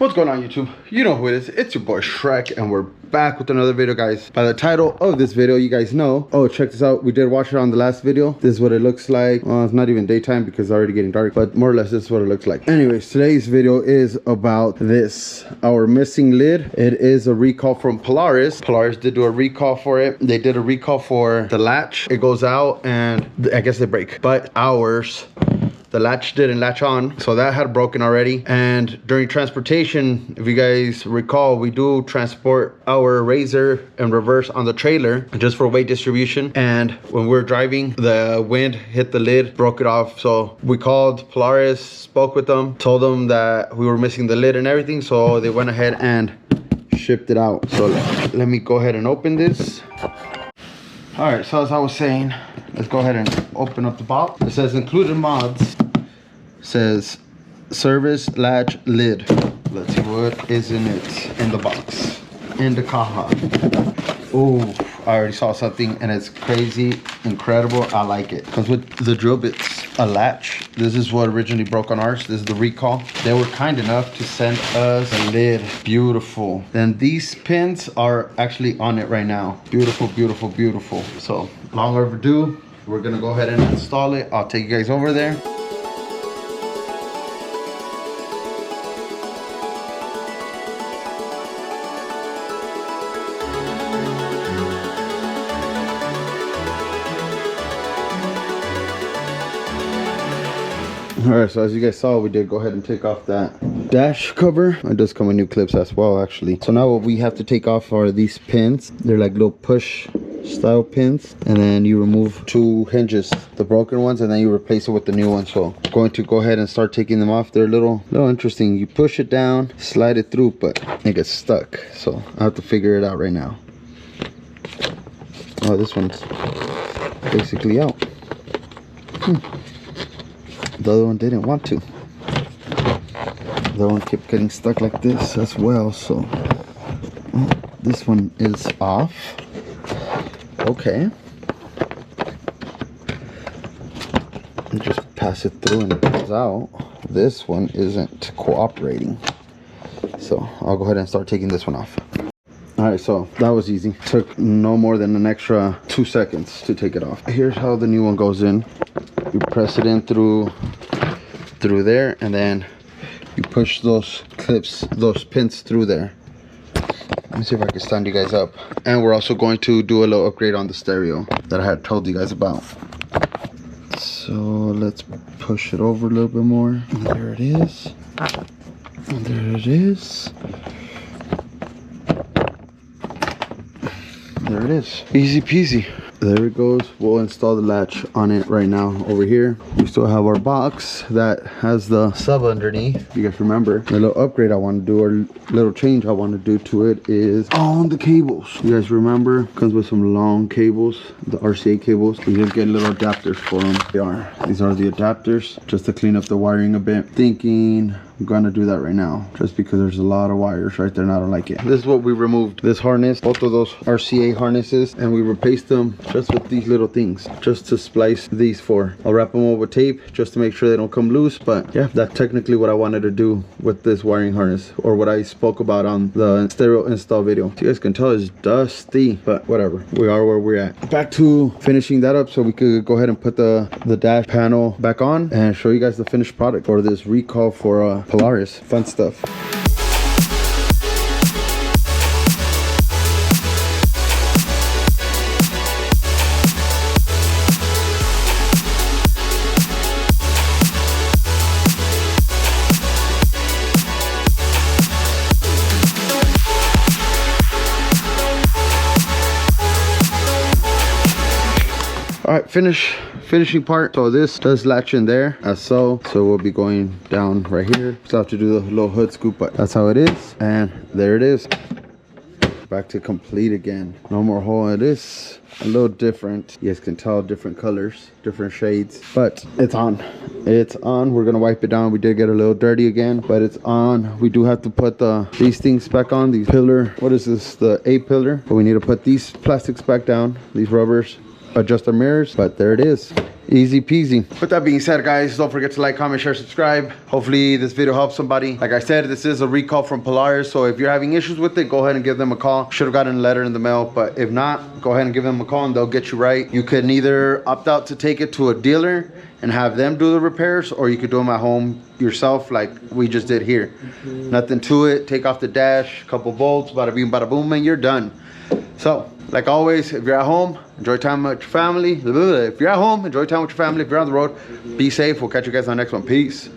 What's going on, YouTube? You know who it is. It's your boy Shrek, and we're back with another video, guys. By the title of this video, you guys know. Oh, check this out. We did watch it on the last video. This is what it looks like. Well, it's not even daytime because it's already getting dark, but more or less this is what it looks like. Anyways, today's video is about this, our missing lid. It is a recall from Polaris. Polaris did do a recall for it. They did a recall for the latch. It goes out and I guess they break, but ours, the latch didn't latch on, so that had broken already. And during transportation, if you guys recall, we do transport our RzR in reverse on the trailer just for weight distribution. And when we're driving, the wind hit the lid, broke it off. So we called Polaris, spoke with them, told them that we were missing the lid and everything. So they went ahead and shipped it out. So let me go ahead and open this. All right, so as I was saying, let's go ahead and open up the box. It says included mods. It says service latch lid. Let's see what is in it in the box. In the caja. Oh, I already saw something and it's crazy, incredible. I like it. Comes with the drill bits, a latch. This is what originally broke on ours. This is the recall. They were kind enough to send us a lid. Beautiful. Then these pins are actually on it right now. Beautiful, beautiful, beautiful. So long overdue. We're gonna go ahead and install it. I'll take you guys over there. All right, so as you guys saw, we did go ahead and take off that dash cover. It does come with new clips as well, actually. So now what we have to take off are these pins. They're like little push style pins, and then you remove two hinges, the broken ones, and then you replace it with the new ones. So I'm going to go ahead and start taking them off. They're a little interesting. You push it down, slide it through, but it gets stuck. So I have to figure it out right now. Oh, this one's basically out. The other one didn't want to. The other one kept getting stuck like this as well. So this one is off. Okay. And just pass it through and it comes out. This one isn't cooperating. So I'll go ahead and start taking this one off. All right, so that was easy. Took no more than an extra 2 seconds to take it off. Here's how the new one goes in. You press it in through there, and then you push those clips, those pins through there. Let me see if I can stand you guys up. And we're also going to do a little upgrade on the stereo that I had told you guys about. So let's push it over a little bit more. And there it is. And there it is. There it is. Easy peasy. There it goes. We'll install the latch on it right now. Over here we still have our box that has the sub underneath. You guys remember the little upgrade I want to do, or little change I want to do to it, is on the cables. You guys remember, comes with some long cables, the RCA cables. We just get little adapters for them. These are the adapters, just to clean up the wiring a bit. Thinking I'm gonna do that right now, just because there's a lot of wires right there and I don't like it. This is what we removed. This harness, both of those RCA harnesses, and we replaced them just with these little things, just to splice these four. I'll wrap them over with tape just to make sure they don't come loose. But yeah, that's technically what I wanted to do with this wiring harness, or what I spoke about on the stereo install video. So you guys can tell it's dusty, but whatever, we are where we're at. Back to finishing that up so we could go ahead and put the dash panel back on and show you guys the finished product for this recall for Polaris. Fun stuff. All right, finishing part. So this does latch in there as so we'll be going down right here. Still have to do the little hood scoop, but that's how it is. And there it is, back to complete again. No more hole. It is a little different. You guys can tell, different colors, different shades, but it's on. It's on. We're gonna wipe it down. We did get a little dirty again, but it's on. We do have to put these things back on. These pillar, what is this, the A pillar, but we need to put these plastics back down, these rubbers, adjust our mirrors. But there it is. Easy peasy. With that being said, guys, don't forget to like, comment, share, subscribe. Hopefully this video helps somebody. Like I said, this is a recall from Polaris, so if you're having issues with it, go ahead and give them a call. Should have gotten a letter in the mail, but if not, go ahead and give them a call and they'll get you right. You can either opt out to take it to a dealer and have them do the repairs, or you could do them at home yourself like we just did here. Nothing to it. Take off the dash, couple bolts, bada bing, bada boom, and you're done. So, like always, if you're at home, enjoy time with your family. If you're at home, enjoy time with your family. If you're on the road, be safe. We'll catch you guys on the next one. Peace.